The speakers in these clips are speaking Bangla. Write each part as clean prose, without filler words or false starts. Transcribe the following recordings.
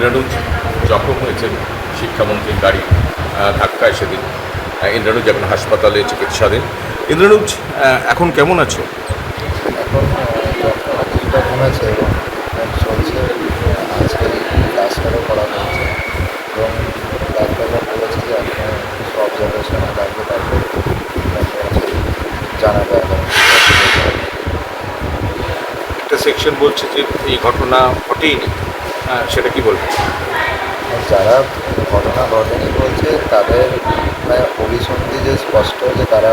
ইন্দ্রানুজ জখম হয়েছেন শিক্ষামন্ত্রীর গাড়ি ধাক্কায় সেদিন। ইন্দ্রানুজ এখন হাসপাতালে চিকিৎসাধীন। ইন্দ্রানুজ, এখন কেমন আছো? এখন যন্ত্রণা কিছুটা কমেছে এবং চলছে। আজকে প্লাস্টারও করা হয়েছে এবং ডাক্তাররা বলেছে যে এখনও কিছু অবজারভেশনে লাগবে, তারপর জানাবে আগামী একটা সেকশন বলছে যে এই ঘটনা ঘটেইনি, সেটা কি বলবো? যারা ঘটনা ঘটেনি বলছে তাদের অভিসন্ধি যে স্পষ্ট যে তারা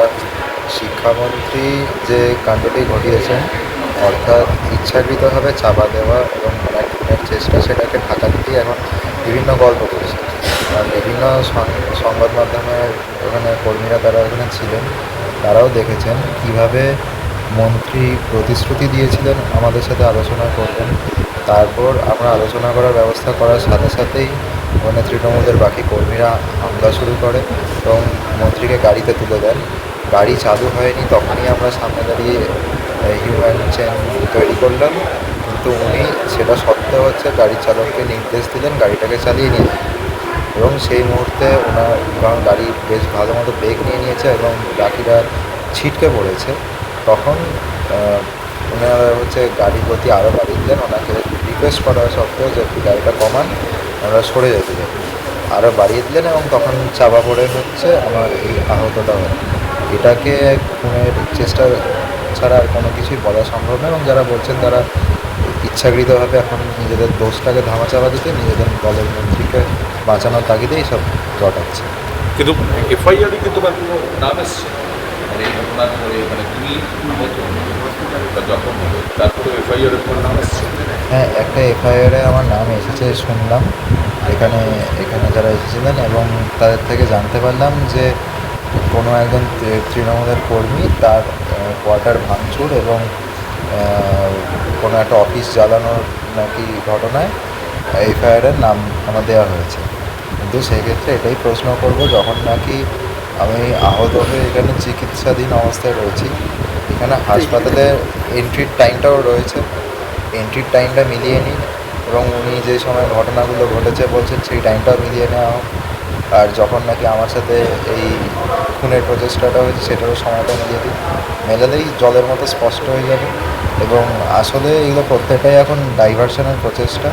শিক্ষামন্ত্রী যে কাণ্ডটি ঘটিয়েছেন, অর্থাৎ ইচ্ছাকৃতভাবে চাপা দেওয়া এবং খুনের চেষ্টা, সেটাকে ঢাকা দিতেই এখন বিভিন্ন গল্প করছে। আর বিভিন্ন সংবাদ মাধ্যমের এখানে কর্মীরা তারা এখানে ছিলেন, তারাও দেখেছেন কীভাবে মন্ত্রী প্রতিশ্রুতি দিয়েছিলেন আমাদের সাথে আলোচনা করবেন, তারপর আমরা আলোচনা করার ব্যবস্থা করার সাথে সাথেই ওখানে তৃণমূলের বাকি কর্মীরা হামলা শুরু করে এবং মন্ত্রীকে গাড়িতে তুলে দেন। গাড়ি চালু হয়নি, তখনই আমরা সামনে দাঁড়িয়ে হিউম্যান চেন তৈরি করলাম, কিন্তু উনি সেটা সত্ত্বেও গাড়ির চালককে নির্দেশ দিলেন গাড়িটাকে চালিয়ে নিয়ে, এবং সেই মুহূর্তে ওনার গাড়ি বেশ ভালো মতো ব্রেক নিয়ে নিয়েছে এবং বাকিরা ছিটকে পড়েছে। তখন ওনারা গাড়ির গতি আরও বাড়িয়ে দিলেন, ওনাকে রিকোয়েস্ট করা সত্ত্বেও যে গাড়িটা কমান, আমরা সরে যেতে চাই, আরও বাড়িয়ে দিলেন এবং তখন চাপা পড়ে আমার এই আহতটা হয়। এটাকে খুনের চেষ্টা ছাড়া আর কোনো কিছুই বলা সম্ভব নয়, এবং যারা বলছেন তারা ইচ্ছাকৃতভাবে এখন নিজেদের দোষটাকে ধামাচাপা দিতে, নিজেদের দলের মন্ত্রীকে বাঁচানোর তাগিদে এইসব ঘটাচ্ছে। কিন্তু এফআইআরে কিন্তু বা কোনো নাম এসছে মানে এই ঘটনার পরে, মানে তুমি বা যখন হলো তারপরে এফআইআরের কোনো নাম এসছে? হ্যাঁ, একটা এফআইআরে আমার নাম এসেছে শুনলাম এখানে এখানে যারা এসেছিলেন, এবং তাদের থেকে জানতে পারলাম যে কোনো একজন তৃণমূলের কর্মী তার কোয়ার্টার ভাঙচুর এবং কোনো একটা অফিস জ্বালানোর নাকি ঘটনায় এফআইআরের নাম আমার দেওয়া হয়েছে। কিন্তু সেক্ষেত্রে এটাই প্রশ্ন করব, যখন নাকি আমি আহত হয়ে এখানে চিকিৎসাধীন অবস্থায় রয়েছি, এখানে হাসপাতালের এন্ট্রির টাইমটাও রয়েছে, এন্ট্রির টাইমটা মিলিয়ে নিন এবং উনি যে সময় ঘটনাগুলো ঘটেছে বলছেন সেই টাইমটাও মিলিয়ে নেওয়া হোক। আর যখন নাকি আমার সাথে এই খুনের প্রচেষ্টাটা হয়েছে সেটারও সময়টা মিলিয়ে দিন, মেলালেই জলের মতো স্পষ্ট হয়ে যাবে। এবং আসলে এগুলো প্রত্যেকটাই এখন ডাইভারশনের প্রচেষ্টা,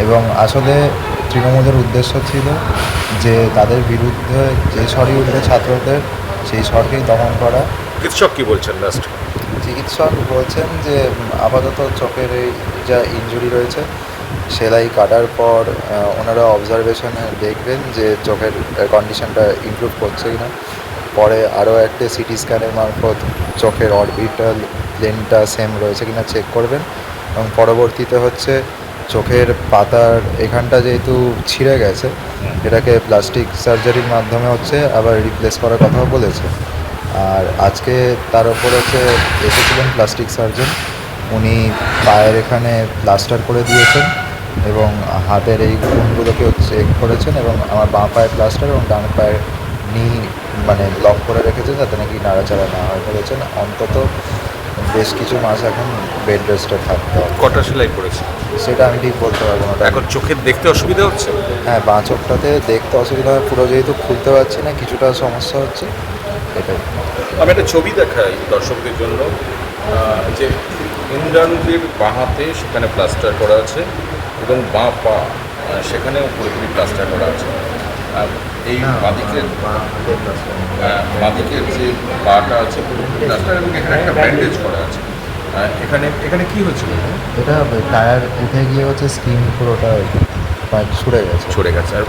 এবং আসলে তৃণমূলের উদ্দেশ্য ছিল যে তাদের বিরুদ্ধে যে স্বরই উঠবে ছাত্রদের, সেই স্বরকেই দমন করা। চিকিৎসক কি বলছেন লাস্ট? চিকিৎসক বলছেন যে আপাতত চোখের এই যা ইনজুরি রয়েছে, সেলাই কাটার পর ওনারা অবজারভেশনে দেখবেন যে চোখের কন্ডিশনটা ইমপ্রুভ করছে কিনা, পরে আরও একটা সিটি স্ক্যানের মারফত চোখের অরবিটাল প্লেনটা সেম রয়েছে কিনা চেক করবেন, এবং পরবর্তীতে চোখের পাতার এখানটা যেহেতু ছিঁড়ে গেছে, এটাকে প্লাস্টিক সার্জারির মাধ্যমে আবার রিপ্লেস করার কথাও বলেছে। আর আজকে তার ওপর এসেছিলেন প্লাস্টিক সার্জন, উনি পায়ের এখানে প্লাস্টার করে দিয়েছেন এবং হাতের এই খুনগুলোকেও চেক করেছেন, এবং আমার বাঁ পায়ে প্লাস্টার এবং ডান পায়ের নি ব্লক করে রেখেছেন যাতে নাকি নাড়াচাড়া না হয়, বলেছেন অন্তত বেশ কিছু মাস এখন বেড রেস্টে থাকতে হবে। কটা সেলাই করেছে সেটা আমি ঠিক বলতে পারবো না। এখন চোখের দেখতে অসুবিধা হচ্ছে? হ্যাঁ, বাঁ চোখটাতে দেখতে অসুবিধা হয়, পুরো যেহেতু খুলতে পারছি না, কিছুটা সমস্যা হচ্ছে, এটাই। আমি একটা ছবি দেখাই দর্শকদের জন্য, যে ইন্দ্রানুজের বাঁ হাতে সেখানে প্লাস্টার করা আছে এবং বাঁ পা সেখানেও পুরোপুরি প্লাস্টার করা আছে। এই বাঁদিকের যে পাটা আছে পুরোপুরি প্লাস্টার, এবং এখানে একটা ব্যান্ডেজ করা আছে। এখানে এখানে কি হয়েছিল? এটা টায়ার উঠে গিয়ে স্কিন পুরোটা ছুড়ে গেছে। আর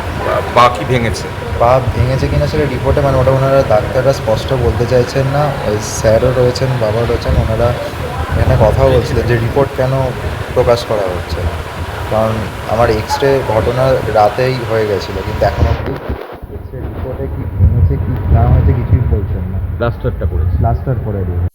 পা কি ভেঙেছে? পা ভেঙেছে কিনা সেটা রিপোর্টে ওটা ওনারা ডাক্তাররা স্পষ্ট বলতে চাইছেন না। ওই স্যারও রয়েছেন, বাবাও রয়েছেন, ওনারা এখানে কথাও বলছিলেন যে রিপোর্ট কেন প্রকাশ করা হচ্ছে না, কারণ আমার এক্সরে ঘটনা রাতেই হয়ে গেছিলো, কিন্তু এখন অবধি এক্সরে রিপোর্টে কি ভেঙেছে কি না হয়েছে কিছুই বলছেন না। প্লাস্টারটা করেছে। প্লাস্টার করে দিয়েছে।